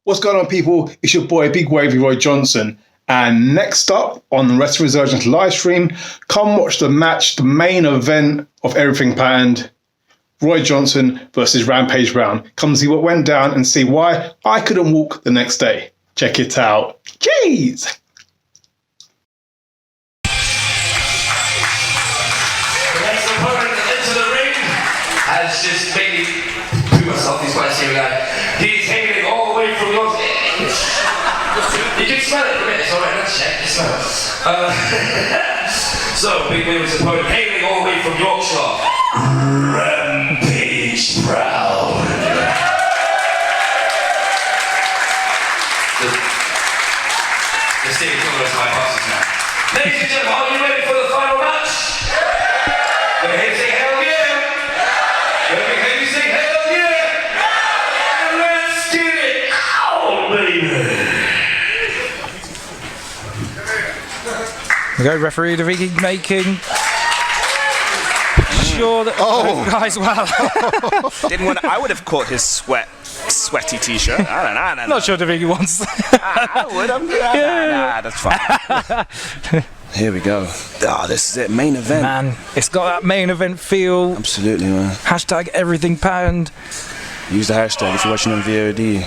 What's going on, people? It's your boy, Big Wavy Roy Johnson. And next up on the Resurgence live stream, come watch the match, the main event of Everything Patterned, Roy Johnson versus Rampage Brown. Come see what went down and see why I couldn't walk the next day. Check it out. Jeez! The next opponent into the ring has just made me do myself. He's quite a serious guy. He's hailing all the way from York. You can smell it. It's alright, let's check. You smell it. So, Big Wavy's opponent hailing all the way from Yorkshire. Rampage Brown. The stage is almost my bosses now. Ladies and gentlemen, are you ready for the final match? Let me hear you say hell yeah. Let me hear you say hell yeah. And let's get it out, baby. We go, referee Daviki making sure that both guys well. Didn't want. I would have caught his sweaty T-shirt. I don't know. Not sure Daviki wants. I would. Nah, that's fine. Here we go. This is it. Main event. Man, it's got that main event feel. Absolutely, man. Hashtag everything patterned. Use the hashtag if you're watching on VOD.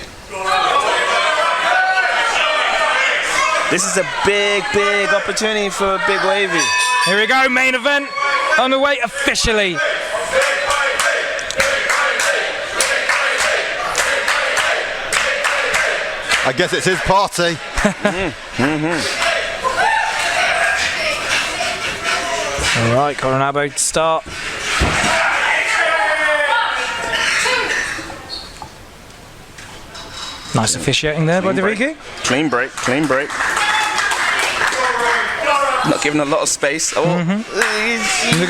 This is a big opportunity for Big Wavy. Here we go, main event on the way officially. I guess it's his party. All right, Coronado to start. Nice officiating there by Daviki. Clean break. Not giving a lot of space. Look at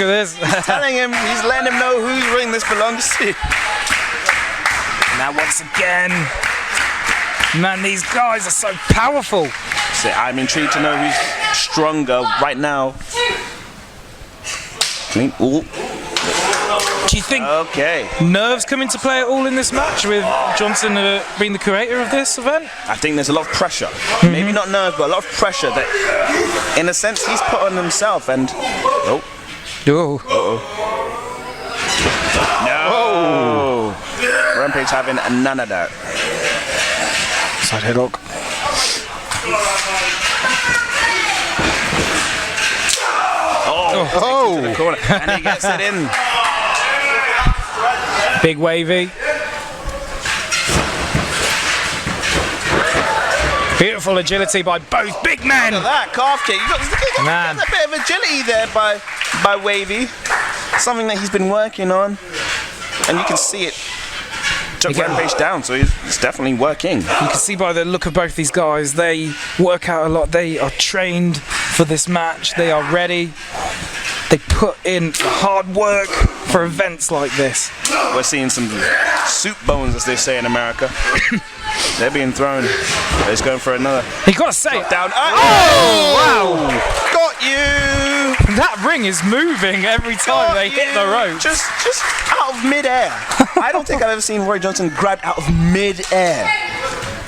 this. He's telling him, he's letting him know whose ring this belongs to. Now once again, man, these guys are so powerful. So I'm intrigued to know who's stronger right now. Clean. Ooh. Do you think nerves come into play at all in this match with Johnson being the creator of this event? I think there's a lot of pressure. Maybe not nerves, but a lot of pressure that, in a sense, he's put on himself. And no. Rampage having none of that. Side headlock. To the corner. And he gets it in. Big Wavy. Beautiful agility by both big men. Look at that calf kick. You got a bit of agility there by Wavy. Something that he's been working on. And you can see it took Rampage down, so he's definitely working. You can see by the look of both these guys, they work out a lot. They are trained for this match. They are ready. They put in hard work for events like this. We're seeing some soup bones, as they say in America. They're being thrown. He's going for another. You gotta say, down. Wow! Got you. That ring is moving every time they hit the rope. Just out of midair. I don't think I've ever seen Roy Johnson grabbed out of midair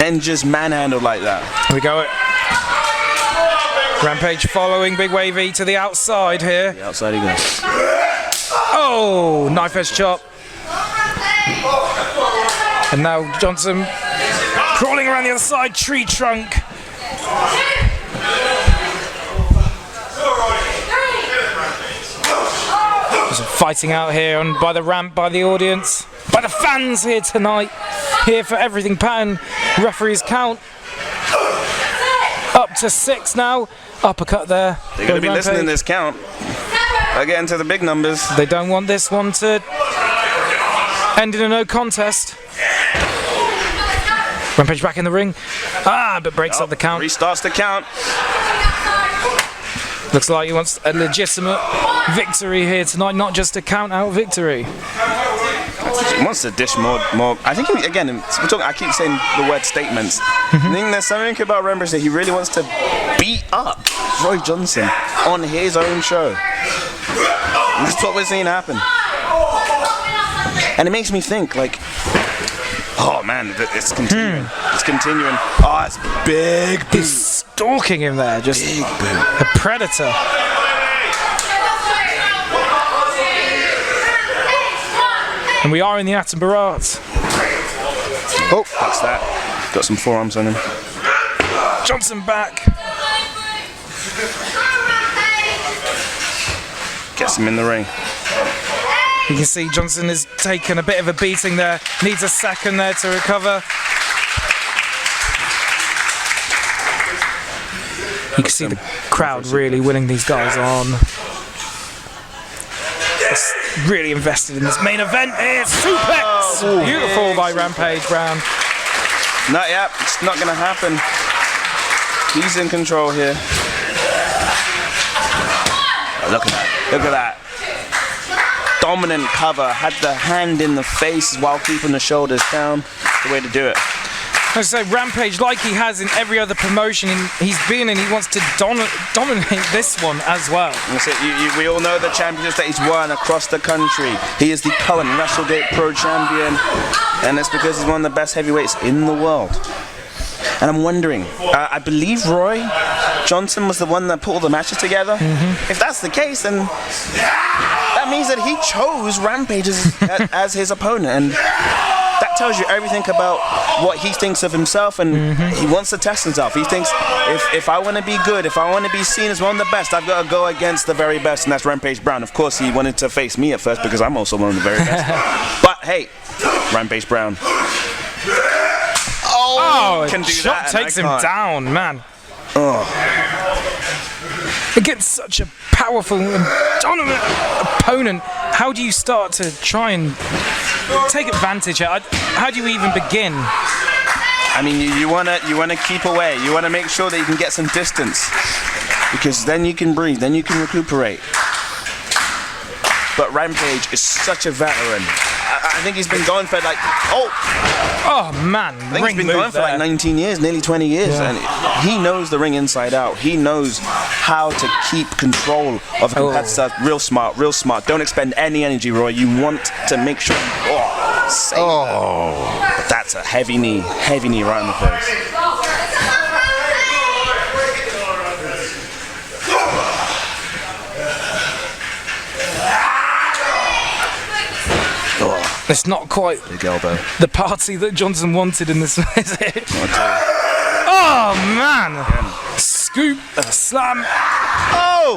and just manhandled like that. Here we go. Rampage following Big Wavy to the outside here. The outside he goes. Oh, knife edge chop. And now Johnson crawling around the other side, tree trunk. There's fighting out here on by the ramp, by the audience, by the fans here tonight. Here for Everything Pattern. Referees count. Up to 6 now. Uppercut there. They're going to be listening to this count. They're getting to the big numbers. They don't want this one to end in a no contest. Rampage back in the ring. But breaks up the count. Restarts the count. Looks like he wants a legitimate victory here tonight, not just a count-out victory. He wants to dish more. I think, I keep saying the word statements. I think there's something about Rampage that he really wants to beat up Roy Johnson on his own show. And that's what we're seeing happen. And it makes me think, like, Oh man, it's continuing. It's continuing. Oh, it's big boot. He's stalking him there, just Big boot. a predator. And we are in the Atom Barat. Oh, that's that. Got some forearms on him. Johnson back. Gets him in the ring. You can see Johnson has taken a bit of a beating there. Needs a second there to recover. You can see the crowd really winning these guys on. It's really invested in this main event. It's suplex! Beautiful by Rampage Brown. Not yet. It's not going to happen. He's in control here. Oh, look at that. Look at that. Dominant cover. Had the hand in the face while keeping the shoulders down. That's the way to do it. As I say, Rampage, like he has in every other promotion he's been in, he wants to dominate this one as well. That's it. We all know the championships that he's won across the country. He is the current WrestleGate Pro Champion, and it's because he's one of the best heavyweights in the world. And I'm wondering, I believe Roy Johnson was the one that put all the matches together. If that's the case, then that means that he chose Rampage as his opponent, and that tells you everything about what he thinks of himself, and he wants to test himself. He thinks, if I want to be good, if I want to be seen as one of the best, I've got to go against the very best, and that's Rampage Brown. Of course, he wanted to face me at first because I'm also one of the very best. But hey, Rampage Brown. Oh, can do shot that, takes him can't. down, man. Oh. Against such a powerful and dominant opponent, how do you start to try and take advantage here? How do you even begin? I mean, you wanna keep away. You wanna make sure that you can get some distance, because then you can breathe, then you can recuperate. But Rampage is such a veteran. I think he's been going for like Oh man, I think he's been going for like 19 years, nearly 20 years, and he knows the ring inside out. He knows how to keep control of a competitor. Real smart, real smart. Don't expend any energy, Roy. You want to make sure you save that. But that's a heavy knee right in the face. It's not quite Big elbow. the party that Johnson wanted in this, is it? Oh man! Scoop, a slam,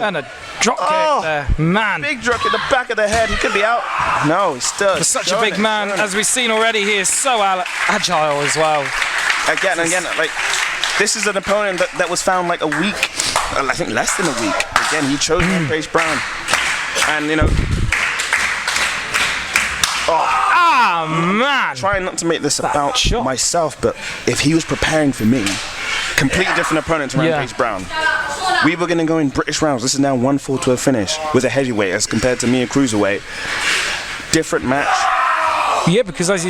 and a drop kick there. Man. Big drop in the back of the head. He could be out. No, he's still. For such a big man, as we've seen already, he is so agile as well. Again, like, this is an opponent that was found like a week, I think less than a week. Again, he chose Rampage Brown. And, you know, man! trying not to make this about myself, but if he was preparing for me, completely different opponent to Rampage Brown. We were going to go in British rounds. This is now 1-4 to a finish with a heavyweight as compared to me, a cruiserweight. Different match. Yeah, because the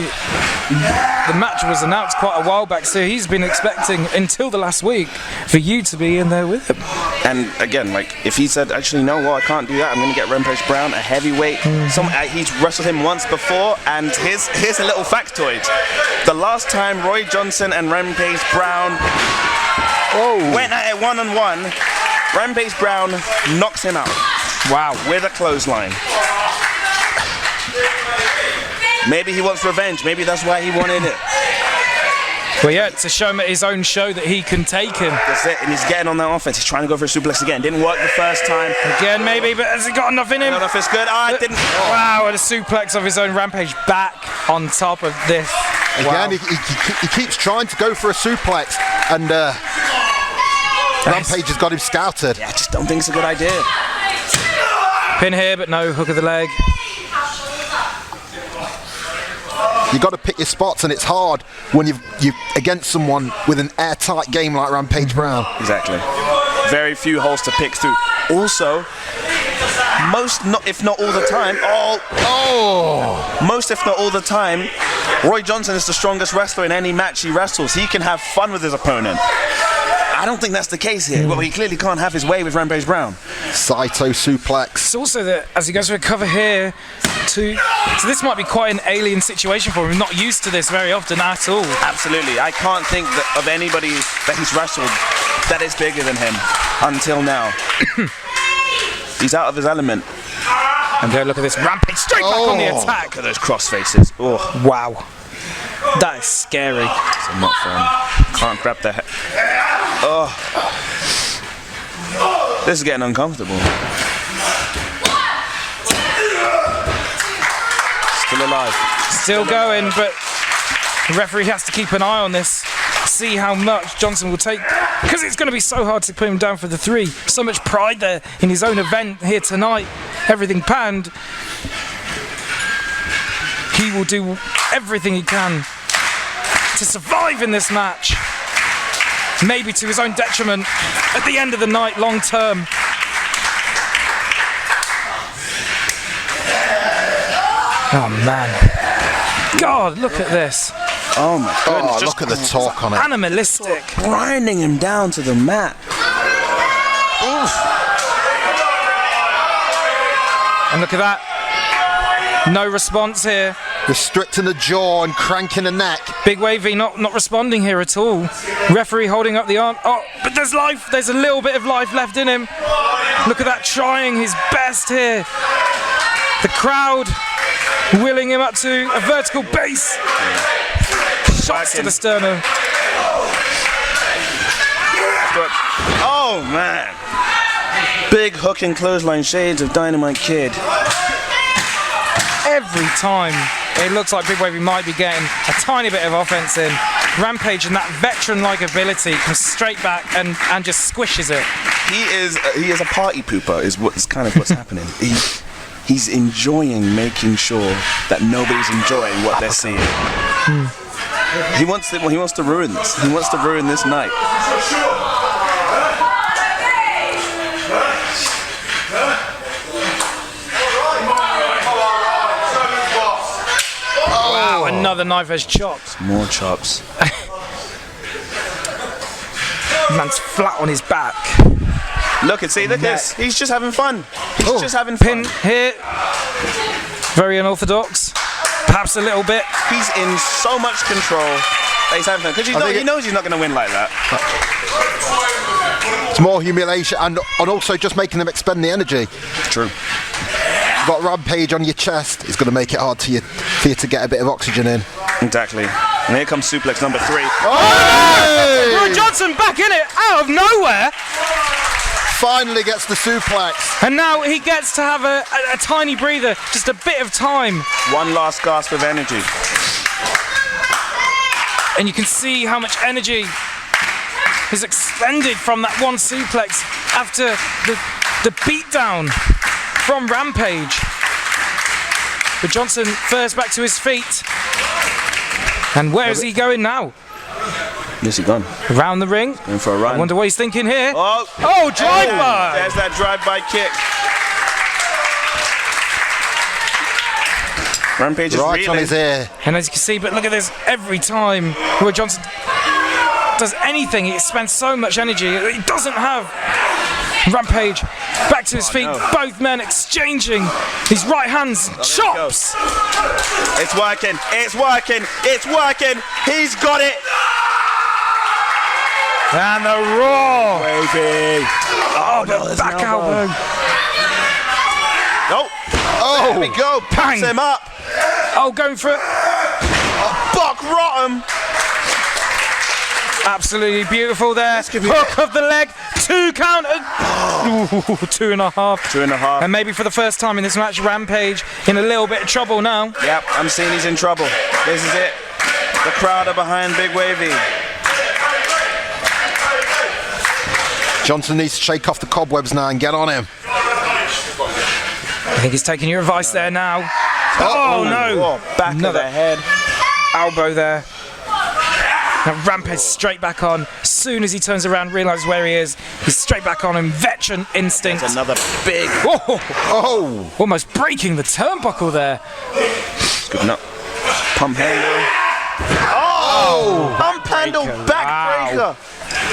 match was announced quite a while back, so he's been expecting until the last week for you to be in there with him. And again, like, if he said, actually, no, well, I can't do that, I'm going to get Rampage Brown, a heavyweight. He's wrestled him once before, and here's a little factoid. The last time Roy Johnson and Rampage Brown went at it one-on-one, Rampage Brown knocks him out. Wow. With a clothesline. Maybe he wants revenge. Maybe that's why he wanted it. Well, yeah, to show him at his own show that he can take him. That's it, and he's getting on that offense. He's trying to go for a suplex again. Didn't work the first time. Again, maybe, but has he got enough in him? I don't know if it's good. It didn't. Wow, and a suplex of his own. Rampage back on top of this. Again, he keeps trying to go for a suplex, and Rampage has got him scouted. Yeah, I just don't think it's a good idea. Pin here, but no hook of the leg. You've got to pick your spots, and it's hard when you're against someone with an airtight game like Rampage Brown. Exactly. Very few holes to pick through. Also, if not all the time, most if not all the time, Roy Johnson is the strongest wrestler in any match he wrestles. He can have fun with his opponent. I don't think that's the case here. Well, he clearly can't have his way with Rampage Brown. Saito suplex. It's also that as he goes for a cover here 2. So this might be quite an alien situation for him. Not used to this very often at all. Absolutely. I can't think of anybody that he's wrestled that is bigger than him until now. He's out of his element. And go look at this Rampage straight back on the attack. Look at those cross faces. Oh, Wow. That is scary. it's not fun. Can't grab the head. Oh. This is getting uncomfortable. Still alive. Still going, but the referee has to keep an eye on this. See how much Johnson will take, because it's going to be so hard to put him down for the 3. So much pride there in his own event here tonight. Everything panned. He will do everything he can to survive in this match. Maybe to his own detriment at the end of the night, long term. Oh man. God, look at this. Oh my goodness. Look at the talk on it. Animalistic. Grinding him down to the mat. And look at that. No response here. Restricting the jaw and cranking the neck. Big Wavy not responding here at all. Referee holding up the arm. Oh, but there's life. There's a little bit of life left in him. Look at that, trying his best here. The crowd willing him up to a vertical base. Shots to the sternum. Oh man. Big hook and clothesline, shades of Dynamite Kid. Every time it looks like Big Wavy might be getting a tiny bit of offense in. Rampage and that veteran-like ability comes straight back and just squishes it. He is a party pooper. Is kind of what's happening. He's enjoying making sure that nobody's enjoying what they're seeing. He wants to ruin this. He wants to ruin this night. Wow, another knife edge chops. More chops. Man's flat on his back. Look at this. He's just having fun. He's just having fun. Pin here. Very unorthodox. Perhaps a little bit. He's in so much control that he's having fun. Because he knows he's not going to win like that. It's more humiliation and also just making them expend the energy. True. You've got Rampage on your chest. It's going to make it hard for you to get a bit of oxygen in. Exactly. And here comes suplex number 3. Hey! Roy Johnson back in it out of nowhere. Finally gets the suplex. And now he gets to have a tiny breather, just a bit of time. One last gasp of energy. And you can see how much energy is expended from that one suplex after the beatdown from Rampage. But Johnson first back to his feet. And where is he going now? Where's he gone? Around the ring. Going for a run. I wonder what he's thinking here. Oh, drive-by! There's that drive-by kick. Rampage is Right reeling. on his ear. And as you can see, but look at this, every time Roy Johnson does anything, he spends so much energy. He doesn't have Rampage back to his feet. No. Both men exchanging these right hands, chops. It's working. It's working. It's working. He's got it. And the raw. Wavy. Oh, the back elbow. Oh, there we go. Bang. Picks him up. Oh, going for it. Buck Rotten. Absolutely beautiful there. Hook of the leg. 2 count. Ooh, 2.5. 2.5. And maybe for the first time in this match, Rampage in a little bit of trouble now. Yep, I'm seeing he's in trouble. This is it. The crowd are behind Big Wavy. Johnson needs to shake off the cobwebs now and get on him. I think he's taking your advice there now. Oh no! Back of the head. Elbow there. Now Rampage straight back on. As soon as he turns around, realises where he is, he's straight back on him. Veteran instinct. There's another big. Oh! Almost breaking the turnbuckle there. Good enough. Pump handle. Oh! Pump handle backbreaker.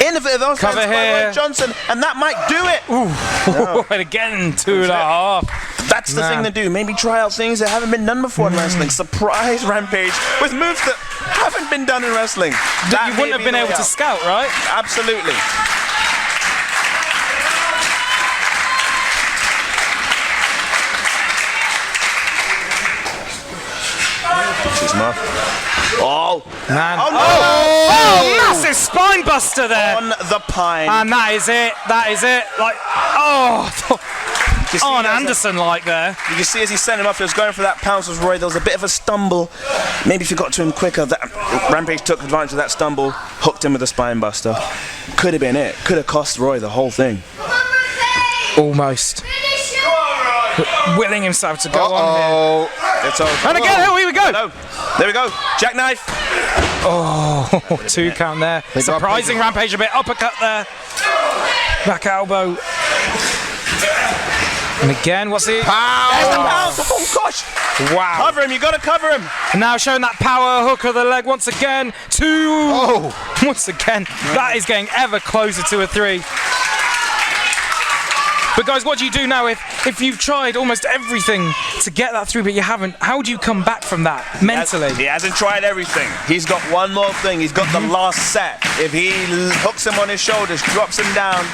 Innovative offense Cover by here. Roy Johnson, and that might do it. And again, 2.5. That's the thing to do. Maybe try out things that haven't been done before in wrestling. Surprise Rampage with moves that haven't been done in wrestling. That you wouldn't have been able to scout, right? Absolutely. She's mouth. Oh, Man. Oh, no. Oh, massive spine buster there. On the pine. And that is it. That is it. Like, You see Arn as Anderson like there. You can see as he sent him up, he was going for that pounce with Roy. There was a bit of a stumble. Maybe if he got to him quicker, that Rampage took advantage of that stumble, hooked him with a spine buster. Could have been it. Could have cost Roy the whole thing. Almost. Willing himself to go on here. It's over. And again, here we go. No. There we go. Jackknife. Oh, 2 count there. Surprising Rampage a bit. Uppercut there. Back elbow. And again, what's it? There's the pounce. Oh gosh. Wow. Cover him. You got to cover him. And now showing that power hook of the leg once again. 2. Once again. That is getting ever closer to a 3. But guys, what do you do now if you've tried almost everything to get that through but you haven't? How do you come back from that mentally? He hasn't tried everything. He's got one more thing. He's got the last set. If he hooks him on his shoulders, drops him down,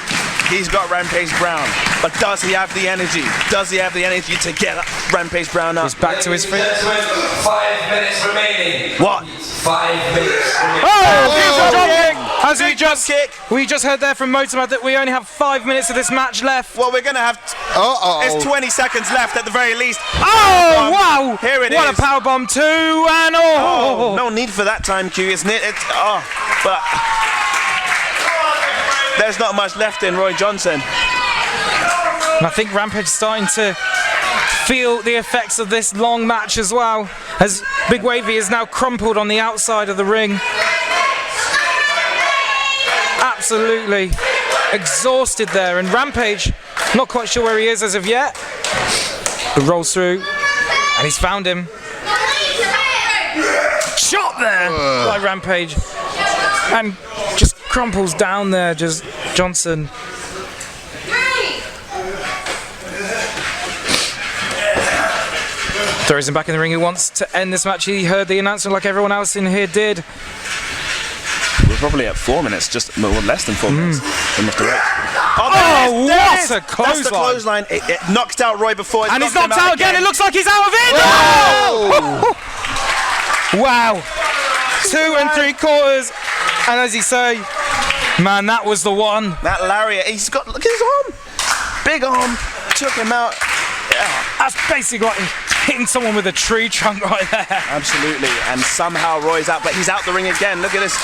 he's got Rampage Brown. But does he have the energy? Does he have the energy to get Rampage Brown up? He's back to his feet. 5 minutes remaining. What? 5 minutes remaining. Oh, beautiful drop kick! As kick. we just heard there from Motormouth that we only have 5 minutes of this match left. Well, we're going to have... It's 20 seconds left at the very least. Oh, wow! Here it what is. a powerbomb, 2 and No need for that time, Q, isn't it? But there's not much left in Roy Johnson. And I think Rampage is starting to feel the effects of this long match as well, as Big Wavy is now crumpled on the outside of the ring. Absolutely exhausted there, and Rampage, not quite sure where he is as of yet, but rolls through, and he's found him. Shot there by Rampage, and just crumples down there, just Johnson. Throws him back in the ring. He wants to end this match. He heard the announcement like everyone else in here did. We're probably at 4 minutes, just less than 4 minutes. We must have Oh, what a clothesline! That's the clothesline. It knocked out Roy before. And he's knocked out again. It looks like he's out of it. Oh! Wow. 2 3/4. And as you say, man, that was the one. That lariat. He's got, look at his arm. Big arm. Took him out. Yeah. That's basically like hitting someone with a tree trunk right there. Absolutely. And somehow Roy's out, but he's out the ring again. Look at this.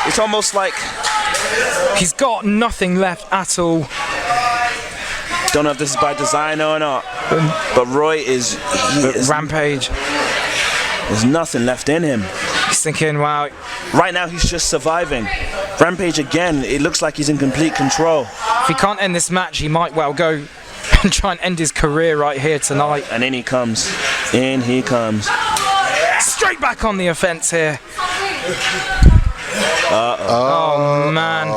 It's almost like he's got nothing left at all. Don't know if this is by design or not, but Roy is Rampage. There's nothing left in him. He's thinking, wow. Right now he's just surviving. Rampage again, it looks like he's in complete control. If he can't end this match, he might well go and try and end his career right here tonight. And in he comes. In he comes. Straight back on the offense here. Oh man.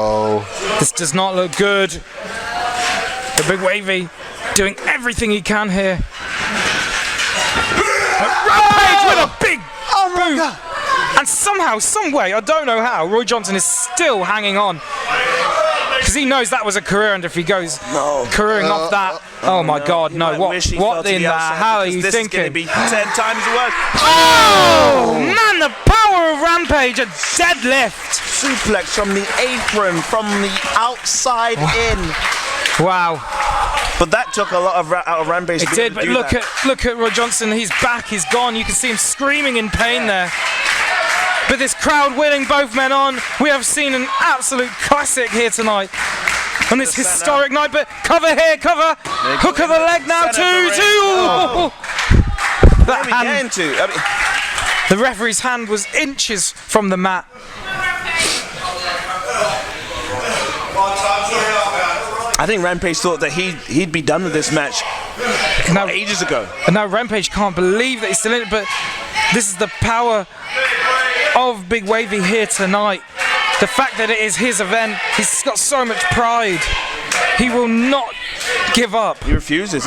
This does not look good. The Big Wavy doing everything he can here. Rampage with a big boot. And somehow, some way, I don't know how, Roy Johnson is still hanging on. Because he knows that was a career, and if he goes careering off that, oh my God, no! What in the hell are you thinking? It's going to be 10 times worse. Oh man, the power of Rampage, a deadlift, suplex from the apron, from the outside in. Wow. But that took a lot out of Rampage. It did, but look at Roy Johnson. He's back. He's gone. You can see him screaming in pain there. But this crowd winning both men on. We have seen an absolute classic here tonight on this historic night. But cover here, cover. Hook of the leg now, 2-2. That hand, the referee's hand was inches from the mat. I think Rampage thought that he'd be done with this match ages ago. And now Rampage can't believe that he's still in it, but this is the power of Big Wavy here tonight. The fact that it is his event, he's got so much pride. He will not give up. He refuses.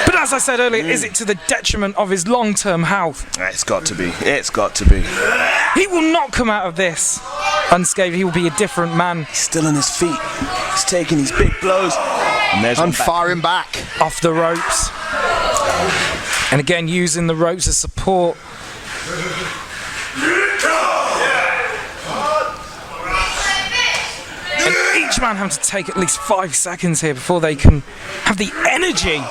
But as I said earlier, is it to the detriment of his long-term health? It's got to be. It's got to be. He will not come out of this unscathed. He will be a different man. He's still on his feet. He's taking these big blows. And there's one back. firing back. Off the ropes. And again, using the ropes as support. And each man having to take at least 5 seconds here before they can have the energy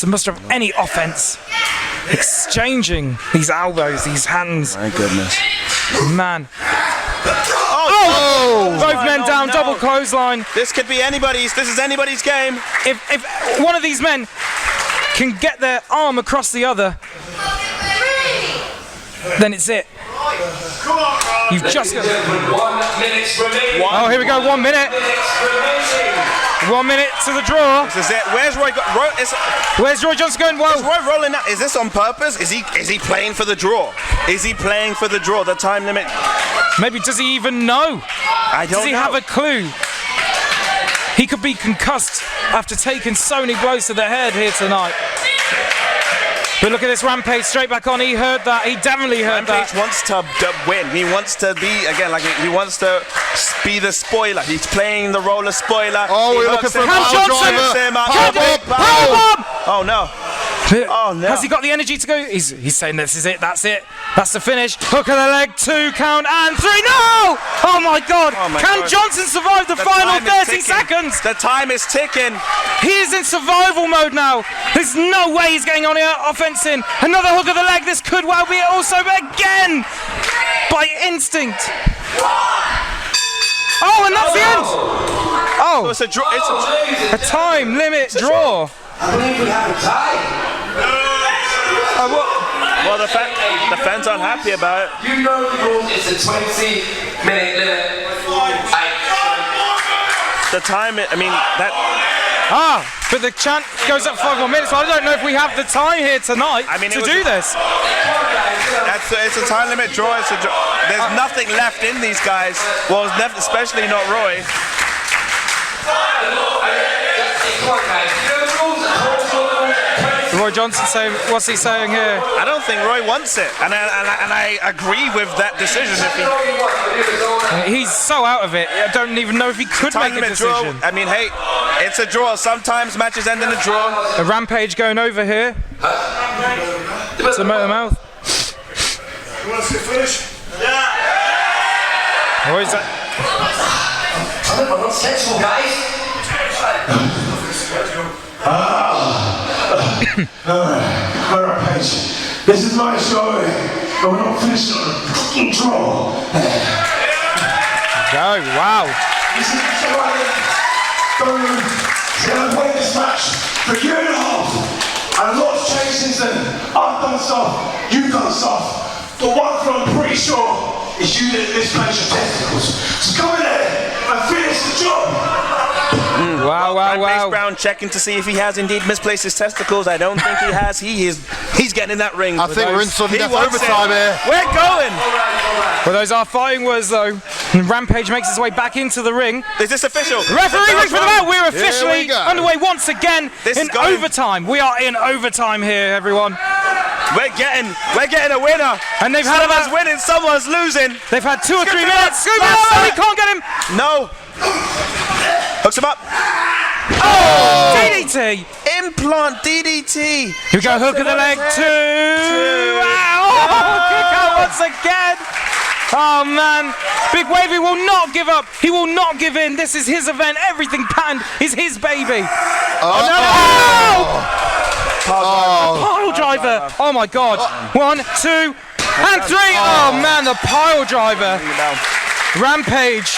to muster up any offense. Exchanging these elbows, these hands. My goodness. Man. Oh! Both men down, double clothesline. This could be anybody's. This is anybody's game. If one of these men can get their arm across the other, then it's it. You've just got 1 minute remaining. Oh, here we go, 1 minute. 1 minute to the draw. This is it. Where's Roy? Where's Roy Johnson going? Is Well, Roy rolling out? Is this on purpose? Is he playing for the draw? Is he playing for the draw? The time limit? maybe does he even know? I don't know. Does he have a clue? He could be concussed after taking so many blows to the head here tonight. But look at this Rampage straight back on. He heard that. He definitely heard Rampage that. wants to win. He wants to be, again, like he wants to be the spoiler. He's playing the role of spoiler. Oh, we're looking for a power driver. Powerbomb! Oh no. Oh no. Has he got the energy to go? He's saying this is it, that's it. That's the finish. Hook of the leg, 2 count and 3. No! Oh my God! Oh my Can God. Johnson survive the final time is 30 ticking. seconds? The time is ticking. He is in survival mode now. There's no way he's getting on here offense in. Another hook of the leg. This could well be it also, but again, by instinct. Oh, and that's the end. Oh, It's a draw. It's a time limit draw. I believe we have a tie. well, the fans aren't happy about it. You know the rules. It's a 20-minute limit. The time, I mean, that. But the chant goes up 5 more minutes. So I don't know if we have the time here tonight to do this. It's a time limit draw. There's nothing left in these guys. Well, especially not Roy. Roy Johnson saying, what's he saying here? I don't think Roy wants it, and I agree with that decision. If He's so out of it. I don't even know if he could make a decision. Draw, I mean, hey, it's a draw. Sometimes matches end in a draw. A Rampage going over here. It's a mouth. You want to see a finish? Or is that? I'm not sensible, guys. Rampage, this is my show, but we're not finished on a fucking draw. Go, wow. This is the show I'm going to play this match for a year and a half, and a lot's changed since then. I've done stuff, you've done stuff. The one thing I'm pretty sure is you did this place your testicles. So go in there and finish the job. Wow, wow, Rampage wow. Brown checking to see if he has indeed misplaced his testicles. I don't think he has. He's getting in that ring. I think we're in sudden death overtime here. We're going. Well, those are fighting words, though. And Rampage makes his way back into the ring. Is this official? Referee rings for the bell. We're officially go. underway once again This is in going. overtime. We are in overtime here, everyone. We're getting a winner. And they've had Someone's about, winning. Someone's losing. they've had 2 or 3 him minutes. up. Scoop him Last up. He set. can't get him. No. Hooks him up. Oh! DDT. Implant DDT. Here we go. Hook of the leg. 2. Wow. Kick out once again. Oh man, Big Wavy will not give up. He will not give in. This is his event. Everything panned is his baby. Pile driver. Oh my God. 1, 2, and 3. Oh man, the pile driver. Rampage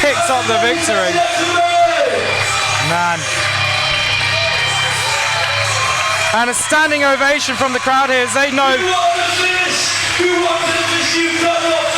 picks up the victory. Man. And a standing ovation from the crowd here as they know You want to finish? You've done what